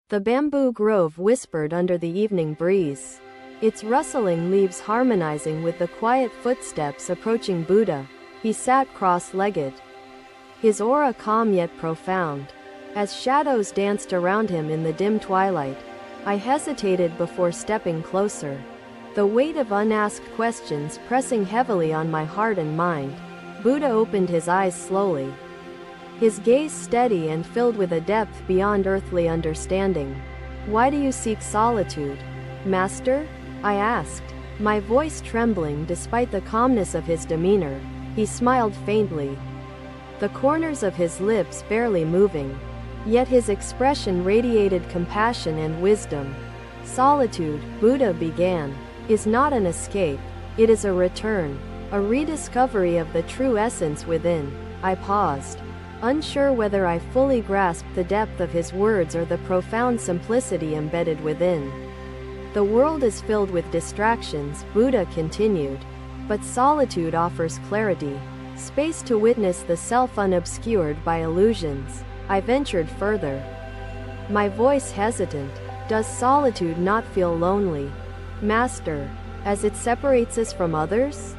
The bamboo grove whispered under the evening breeze, its rustling leaves harmonizing with the quiet footsteps approaching Buddha. He sat cross-legged, his aura calm yet profound. As shadows danced around him in the dim twilight, I hesitated before stepping closer, the weight of unasked questions pressing heavily on my heart and mind. Buddha opened his eyes slowly, his gaze steady and filled with a depth beyond earthly understanding. "Why do you seek solitude, Master?" I asked, my voice trembling despite the calmness of his demeanor. He smiled faintly, the corners of his lips barely moving, yet his expression radiated compassion and wisdom. "Solitude," Buddha began, "is not an escape, it is a return, a rediscovery of the true essence within." I paused, unsure whether I fully grasped the depth of his words or the profound simplicity embedded within. "The world is filled with distractions," Buddha continued, "but solitude offers clarity, space to witness the self unobscured by illusions." I ventured further, my voice hesitant. "Does solitude not feel lonely, Master, as it separates us from others?"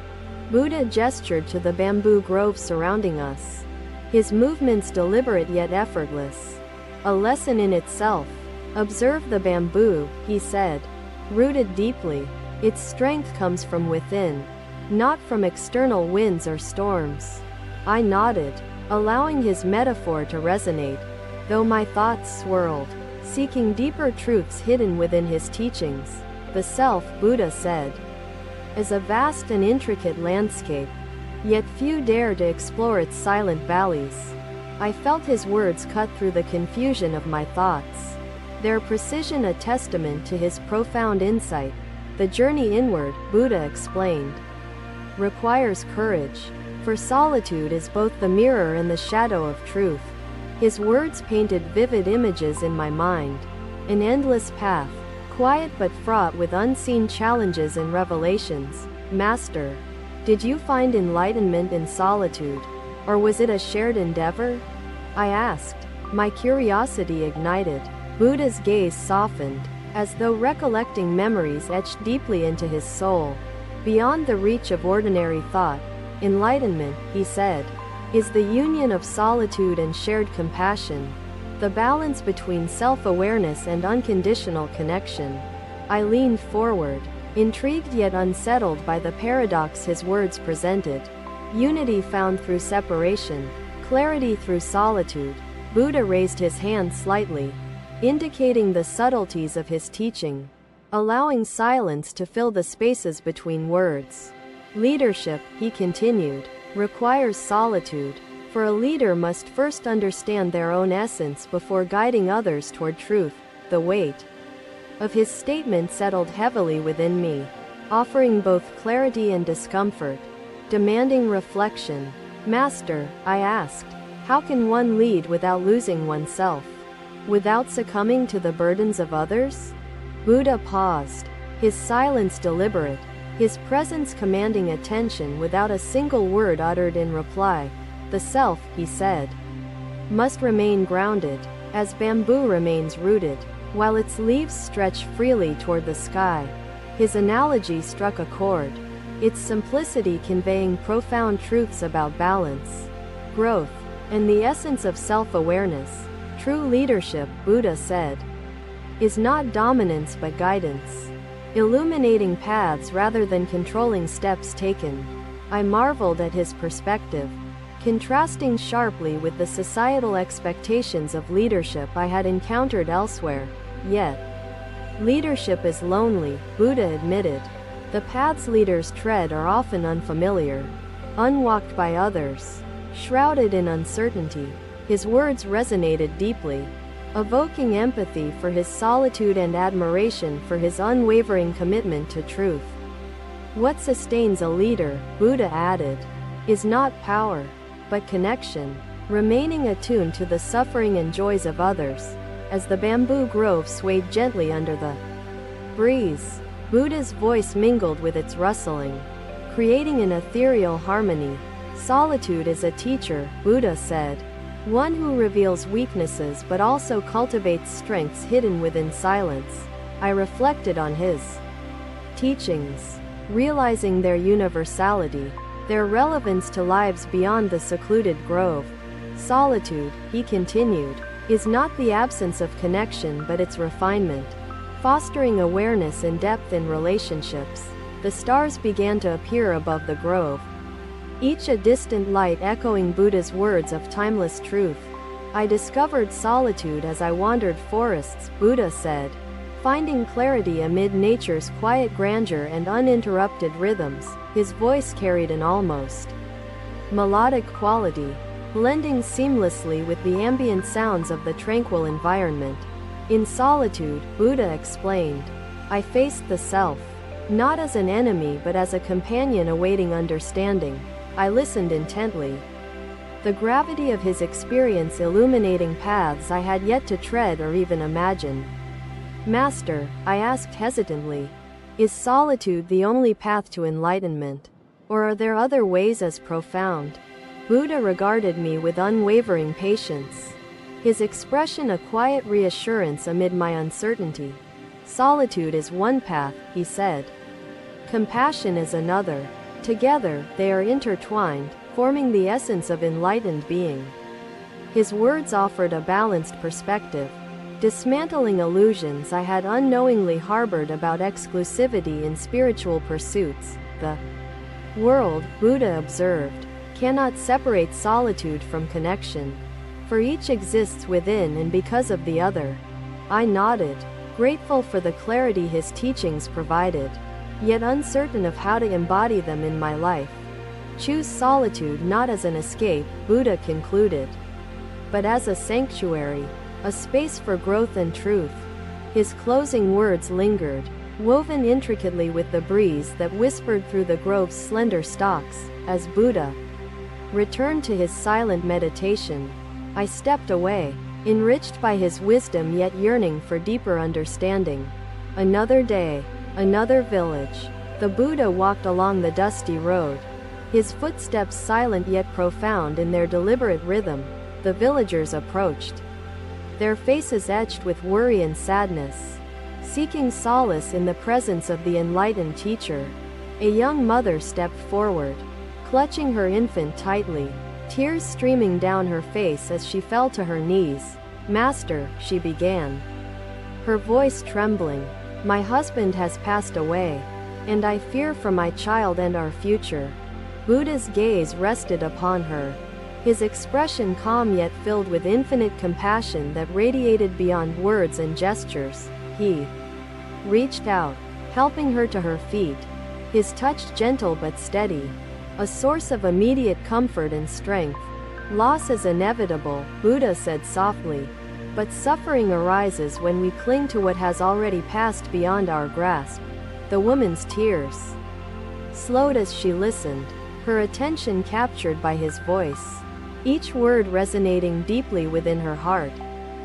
Buddha gestured to the bamboo grove surrounding us, his movements deliberate yet effortless. "A lesson in itself. Observe the bamboo," he said, "rooted deeply. Its strength comes from within, not from external winds or storms." I nodded, allowing his metaphor to resonate, though my thoughts swirled, seeking deeper truths hidden within his teachings. "The self," Buddha said, "is a vast and intricate landscape, yet few dare to explore its silent valleys." I felt his words cut through the confusion of my thoughts, their precision a testament to his profound insight. "The journey inward," Buddha explained, "requires courage, for solitude is both the mirror and the shadow of truth." His words painted vivid images in my mind, an endless path, quiet but fraught with unseen challenges and revelations. "Master, did you find enlightenment in solitude, or was it a shared endeavor?" I asked, my curiosity ignited. Buddha's gaze softened, as though recollecting memories etched deeply into his soul. "Beyond the reach of ordinary thought, enlightenment," he said, "is the union of solitude and shared compassion, the balance between self-awareness and unconditional connection." I leaned forward, intrigued yet unsettled by the paradox his words presented. Unity found through separation, clarity through solitude. Buddha raised his hand slightly, indicating the subtleties of his teaching, allowing silence to fill the spaces between words. "Leadership," he continued, "requires solitude, for a leader must first understand their own essence before guiding others toward truth." The weight of his statement settled heavily within me, offering both clarity and discomfort, demanding reflection. "Master," I asked, "how can one lead without losing oneself, without succumbing to the burdens of others?" Buddha paused, his silence deliberate, his presence commanding attention without a single word uttered in reply. "The self," he said, "must remain grounded, as bamboo remains rooted, while its leaves stretch freely toward the sky." His analogy struck a chord, its simplicity conveying profound truths about balance, growth, and the essence of self-awareness. "True leadership," Buddha said, "is not dominance but guidance, illuminating paths rather than controlling steps taken." I marveled at his perspective, contrasting sharply with the societal expectations of leadership I had encountered elsewhere. Yet, leadership is lonely, Buddha admitted. The paths leaders tread are often unfamiliar, unwalked by others, shrouded in uncertainty. His words resonated deeply, evoking empathy for his solitude and admiration for his unwavering commitment to truth. "What sustains a leader," Buddha added, "is not power, but connection, remaining attuned to the suffering and joys of others." As the bamboo grove swayed gently under the breeze, Buddha's voice mingled with its rustling, creating an ethereal harmony. "Solitude is a teacher," Buddha said, one who reveals weaknesses but also cultivates strengths hidden within silence. I reflected on his teachings, realizing their universality, their relevance to lives beyond the secluded grove. Solitude, he continued, is not the absence of connection but its refinement, fostering awareness and depth in relationships. The stars began to appear above the grove, each a distant light echoing Buddha's words of timeless truth. I discovered solitude as I wandered forests, Buddha said, finding clarity amid nature's quiet grandeur and uninterrupted rhythms. His voice carried an almost melodic quality, blending seamlessly with the ambient sounds of the tranquil environment. In solitude, Buddha explained, I faced the self, not as an enemy but as a companion awaiting understanding. I listened intently, the gravity of his experience illuminating paths I had yet to tread or even imagine. Master, I asked hesitantly, is solitude the only path to enlightenment? Or are there other ways as profound? Buddha regarded me with unwavering patience, his expression a quiet reassurance amid my uncertainty. Solitude is one path, he said. Compassion is another. Together, they are intertwined, forming the essence of enlightened being. His words offered a balanced perspective, dismantling illusions I had unknowingly harbored about exclusivity in spiritual pursuits. The world, Buddha observed, cannot separate solitude from connection, for each exists within and because of the other. I nodded, grateful for the clarity his teachings provided, yet uncertain of how to embody them in my life. Choose solitude not as an escape, Buddha concluded, but as a sanctuary, a space for growth and truth. His closing words lingered, woven intricately with the breeze that whispered through the grove's slender stalks. As Buddha returned to his silent meditation, I stepped away, enriched by his wisdom yet yearning for deeper understanding. Another day, another village. The Buddha walked along the dusty road, his footsteps silent yet profound in their deliberate rhythm. The villagers approached, their faces etched with worry and sadness, seeking solace in the presence of the enlightened teacher. A young mother stepped forward, clutching her infant tightly, tears streaming down her face as she fell to her knees. Master, she began, her voice trembling, my husband has passed away, and I fear for my child and our future. Buddha's gaze rested upon her, his expression calm yet filled with infinite compassion that radiated beyond words and gestures. He reached out, helping her to her feet, his touch gentle but steady, a source of immediate comfort and strength. Loss is inevitable, Buddha said softly, but suffering arises when we cling to what has already passed beyond our grasp. The woman's tears slowed as she listened, her attention captured by his voice, each word resonating deeply within her heart.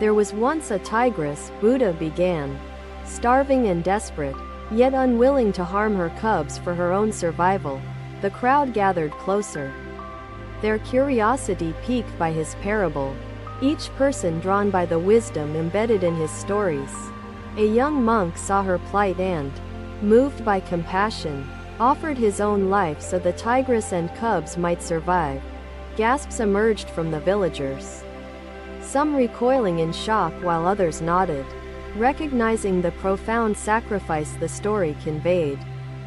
There was once a tigress, Buddha began, starving and desperate, yet unwilling to harm her cubs for her own survival. The crowd gathered closer, their curiosity piqued by his parable, each person drawn by the wisdom embedded in his stories. A young monk saw her plight and, moved by compassion, offered his own life so the tigress and cubs might survive. Gasps emerged from the villagers, some recoiling in shock while others nodded, recognizing the profound sacrifice the story conveyed.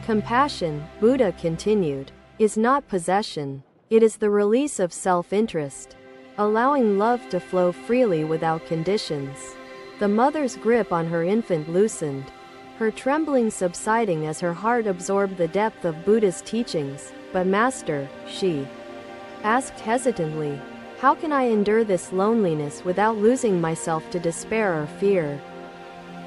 Compassion, Buddha continued, is not possession, it is the release of self-interest, allowing love to flow freely without conditions. The mother's grip on her infant loosened, her trembling subsiding as her heart absorbed the depth of Buddha's teachings. But Master, she asked hesitantly, how can I endure this loneliness without losing myself to despair or fear?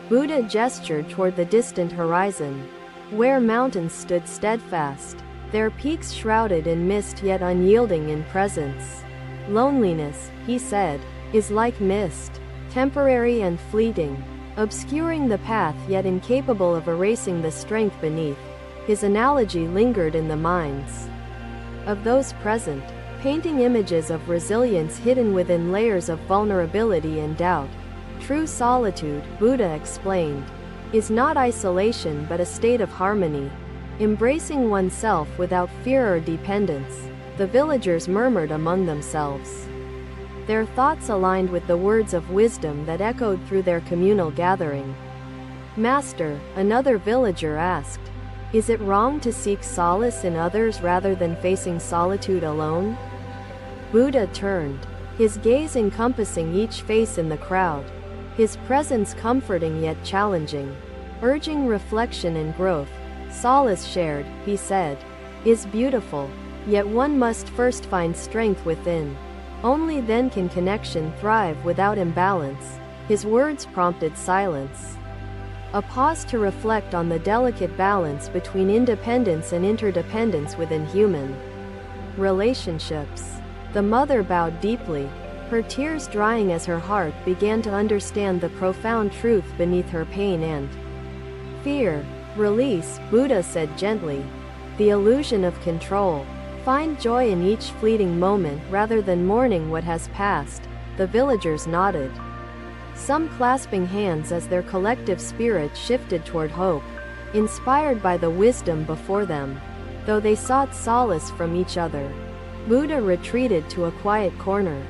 Buddha gestured toward the distant horizon, where mountains stood steadfast, their peaks shrouded in mist yet unyielding in presence. Loneliness, he said, is like mist, temporary and fleeting, obscuring the path yet incapable of erasing the strength beneath. His analogy lingered in the minds of those present, painting images of resilience hidden within layers of vulnerability and doubt. True solitude, Buddha explained, is not isolation but a state of harmony, embracing oneself without fear or dependence. The villagers murmured among themselves. Their thoughts aligned with the words of wisdom that echoed through their communal gathering. Master, another villager asked, is it wrong to seek solace in others rather than facing solitude alone? Buddha turned, his gaze encompassing each face in the crowd, his presence comforting yet challenging, urging reflection and growth. Solace shared, he said, is beautiful, yet one must first find strength within. Only then can connection thrive without imbalance. His words prompted silence. A pause to reflect on the delicate balance between independence and interdependence within human relationships. The mother bowed deeply, her tears drying as her heart began to understand the profound truth beneath her pain and fear. Release, Buddha said gently, the illusion of control. Find joy in each fleeting moment rather than mourning what has passed. The villagers nodded, some clasping hands as their collective spirit shifted toward hope, inspired by the wisdom before them. Though they sought solace from each other, Buddha retreated to a quiet corner,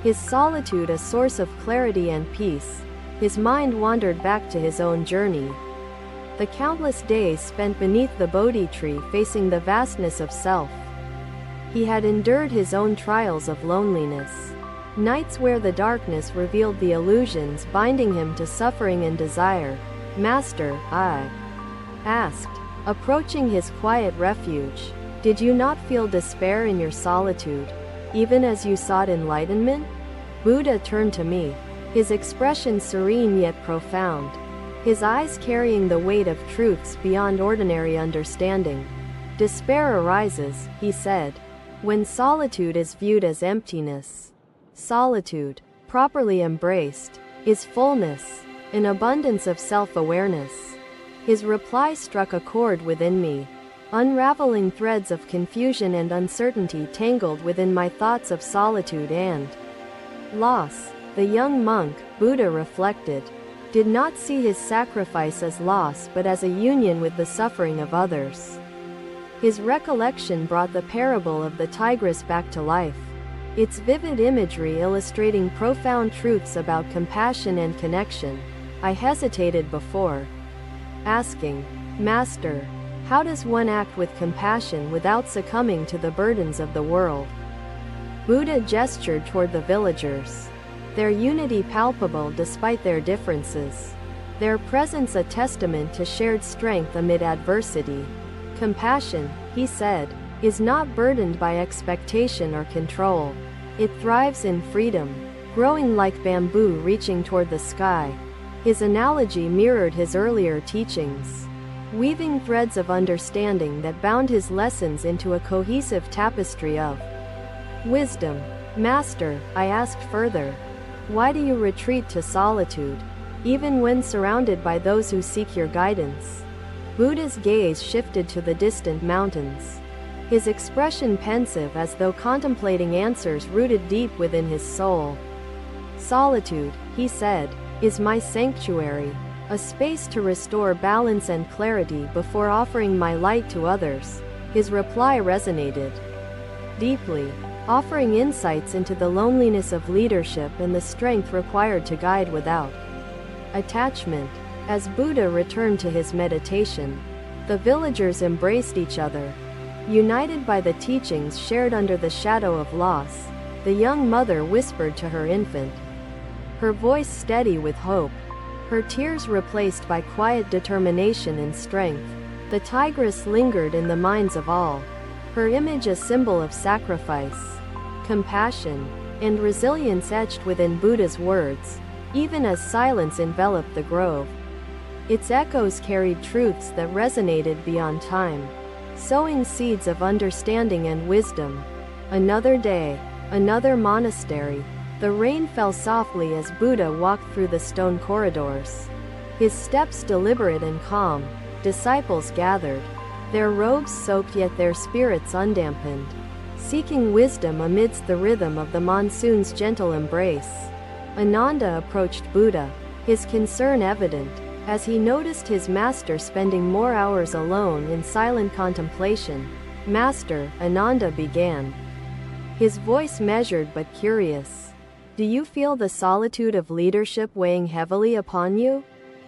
his solitude a source of clarity and peace. His mind wandered back to his own journey. The countless days spent beneath the Bodhi tree facing the vastness of self. He had endured his own trials of loneliness. Nights where the darkness revealed the illusions binding him to suffering and desire. Master, I asked, approaching his quiet refuge, did you not feel despair in your solitude, even as you sought enlightenment? Buddha turned to me, his expression serene yet profound, his eyes carrying the weight of truths beyond ordinary understanding. Despair arises, he said, when solitude is viewed as emptiness. Solitude, properly embraced, is fullness, an abundance of self-awareness. His reply struck a chord within me, unraveling threads of confusion and uncertainty tangled within my thoughts of solitude and loss. The young monk, Buddha reflected, did not see his sacrifice as loss but as a union with the suffering of others. His recollection brought the parable of the tigress back to life, its vivid imagery illustrating profound truths about compassion and connection. I hesitated before asking, Master, how does one act with compassion without succumbing to the burdens of the world? Buddha gestured toward the villagers, their unity palpable despite their differences, their presence a testament to shared strength amid adversity. Compassion, he said, is not burdened by expectation or control. It thrives in freedom, growing like bamboo reaching toward the sky. His analogy mirrored his earlier teachings, weaving threads of understanding that bound his lessons into a cohesive tapestry of wisdom. Master, I asked further, why do you retreat to solitude, even when surrounded by those who seek your guidance? Buddha's gaze shifted to the distant mountains, his expression pensive as though contemplating answers rooted deep within his soul. Solitude, he said, is my sanctuary, a space to restore balance and clarity before offering my light to others. His reply resonated deeply, offering insights into the loneliness of leadership and the strength required to guide without attachment. As Buddha returned to his meditation, the villagers embraced each other, united by the teachings shared under the shadow of loss. The young mother whispered to her infant, her voice steady with hope, her tears replaced by quiet determination and strength. The tigress lingered in the minds of all, her image a symbol of sacrifice, compassion, and resilience etched within Buddha's words, even as silence enveloped the grove. Its echoes carried truths that resonated beyond time, sowing seeds of understanding and wisdom. Another day, another monastery. The rain fell softly as Buddha walked through the stone corridors, his steps deliberate and calm. Disciples gathered, their robes soaked yet their spirits undampened, seeking wisdom amidst the rhythm of the monsoon's gentle embrace. Ananda approached Buddha, his concern evident, as he noticed his master spending more hours alone in silent contemplation. "Master," Ananda began, his voice measured but curious, "do you feel the solitude of leadership weighing heavily upon you?"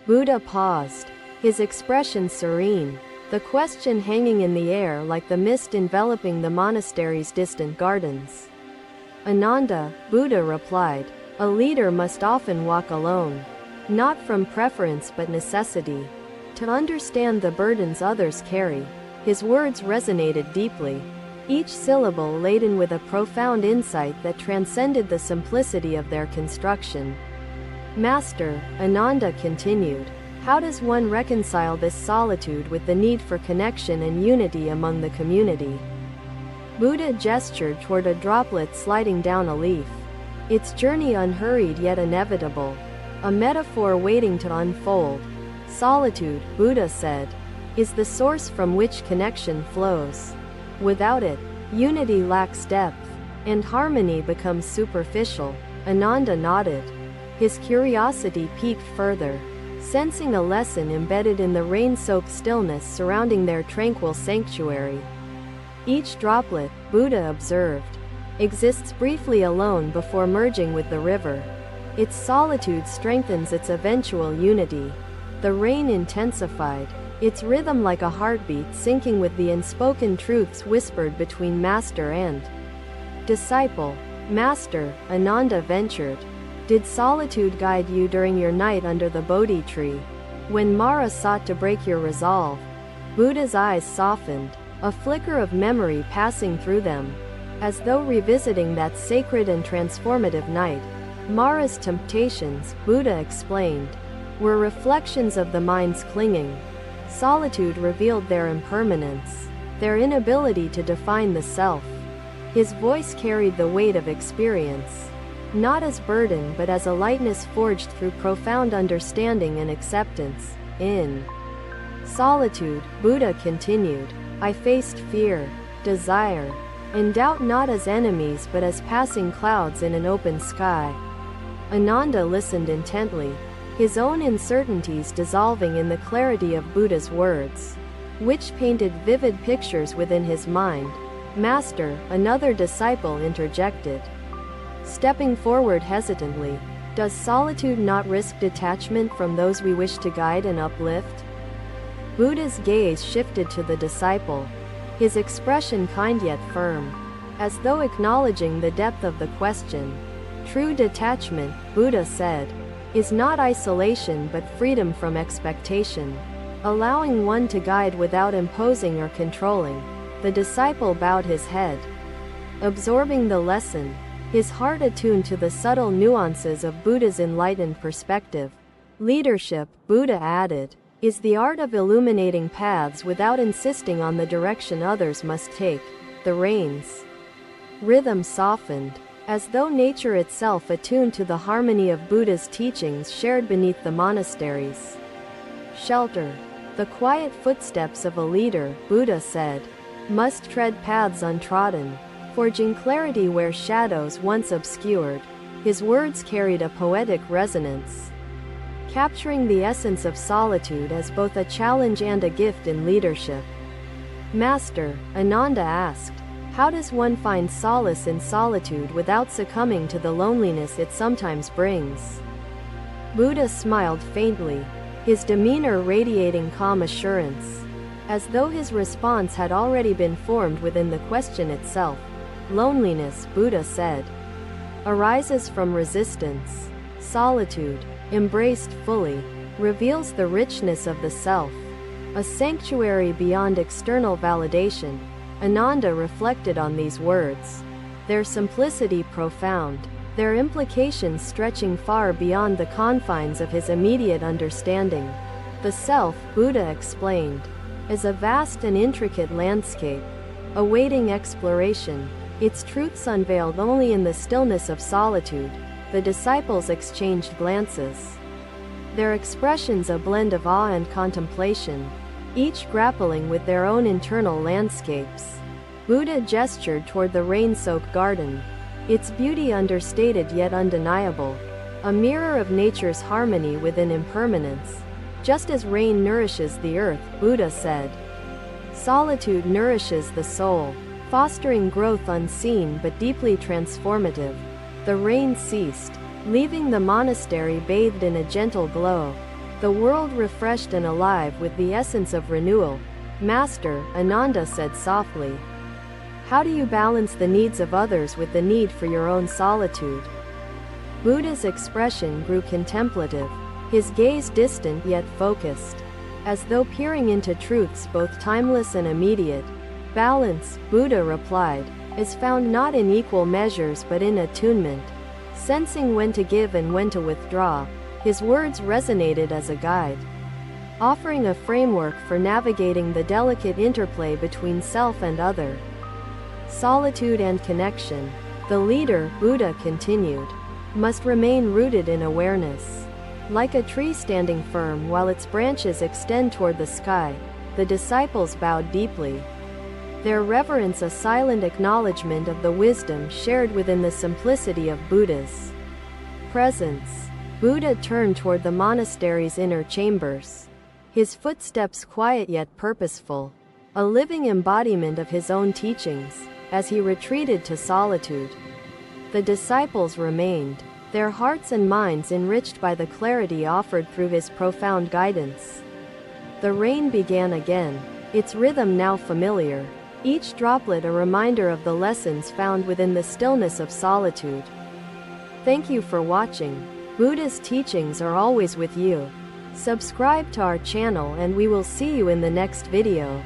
Buddha paused, his expression serene, the question hanging in the air like the mist enveloping the monastery's distant gardens. "Ananda," Buddha replied, "a leader must often walk alone. Not from preference but necessity. To understand the burdens others carry." His words resonated deeply, each syllable laden with a profound insight that transcended the simplicity of their construction. "Master," Ananda continued, "how does one reconcile this solitude with the need for connection and unity among the community?" Buddha gestured toward a droplet sliding down a leaf, its journey unhurried yet inevitable, a metaphor waiting to unfold. "Solitude," Buddha said, "is the source from which connection flows. Without it, unity lacks depth, and harmony becomes superficial." Ananda nodded, his curiosity piqued further, sensing a lesson embedded in the rain-soaked stillness surrounding their tranquil sanctuary. Each droplet, Buddha observed, exists briefly alone before merging with the river. Its solitude strengthens its eventual unity. The rain intensified, its rhythm like a heartbeat syncing with the unspoken truths whispered between master and disciple. "Master," Ananda ventured, "did solitude guide you during your night under the Bodhi tree, when Mara sought to break your resolve?" Buddha's eyes softened, a flicker of memory passing through them, as though revisiting that sacred and transformative night. "Mara's temptations," Buddha explained, "were reflections of the mind's clinging. Solitude revealed their impermanence, their inability to define the self." His voice carried the weight of experience, not as burden but as a lightness forged through profound understanding and acceptance. "In solitude," Buddha continued, "I faced fear, desire, and doubt not as enemies but as passing clouds in an open sky." Ananda listened intently, his own uncertainties dissolving in the clarity of Buddha's words, which painted vivid pictures within his mind. "Master," another disciple interjected, stepping forward hesitantly, "does solitude not risk detachment from those we wish to guide and uplift?" Buddha's gaze shifted to the disciple, his expression kind yet firm, as though acknowledging the depth of the question. "True detachment," Buddha said, "is not isolation but freedom from expectation, allowing one to guide without imposing or controlling." The disciple bowed his head, absorbing the lesson, his heart attuned to the subtle nuances of Buddha's enlightened perspective. "Leadership," Buddha added, "is the art of illuminating paths without insisting on the direction others must take." The rain's rhythm softened, as though nature itself attuned to the harmony of Buddha's teachings shared beneath the monastery's shelter. "The quiet footsteps of a leader," Buddha said, "must tread paths untrodden, forging clarity where shadows once obscured." His words carried a poetic resonance, capturing the essence of solitude as both a challenge and a gift in leadership. "Master," Ananda asked, "how does one find solace in solitude without succumbing to the loneliness it sometimes brings?" Buddha smiled faintly, his demeanor radiating calm assurance, as though his response had already been formed within the question itself. "Loneliness," Buddha said, "arises from resistance. Solitude, embraced fully, reveals the richness of the self, a sanctuary beyond external validation." Ananda reflected on these words, their simplicity profound, their implications stretching far beyond the confines of his immediate understanding. "The self," Buddha explained, "is a vast and intricate landscape, awaiting exploration, its truths unveiled only in the stillness of solitude." The disciples exchanged glances, their expressions a blend of awe and contemplation, each grappling with their own internal landscapes. Buddha gestured toward the rain-soaked garden. Its beauty understated yet undeniable. A mirror of nature's harmony within impermanence. Just as rain nourishes the earth, Buddha said, solitude nourishes the soul, fostering growth unseen but deeply transformative. The rain ceased, leaving the monastery bathed in a gentle glow. The world refreshed and alive with the essence of renewal. Master, Ananda said softly, how do you balance the needs of others with the need for your own solitude? Buddha's expression grew contemplative, his gaze distant yet focused, as though peering into truths both timeless and immediate. Balance, Buddha replied, is found not in equal measures but in attunement, sensing when to give and when to withdraw. His words resonated as a guide, offering a framework for navigating the delicate interplay between self and other. Solitude and connection. The leader, Buddha continued, must remain rooted in awareness. Like a tree standing firm while its branches extend toward the sky, the disciples bowed deeply, their reverence a silent acknowledgement of the wisdom shared within the simplicity of Buddha's presence. Buddha turned toward the monastery's inner chambers, his footsteps quiet yet purposeful, a living embodiment of his own teachings. As he retreated to solitude, the disciples remained, their hearts and minds enriched by the clarity offered through his profound guidance. The rain began again, its rhythm now familiar, each droplet a reminder of the lessons found within the stillness of solitude. Thank you for watching. Buddha's teachings are always with you. Subscribe to our channel and we will see you in the next video.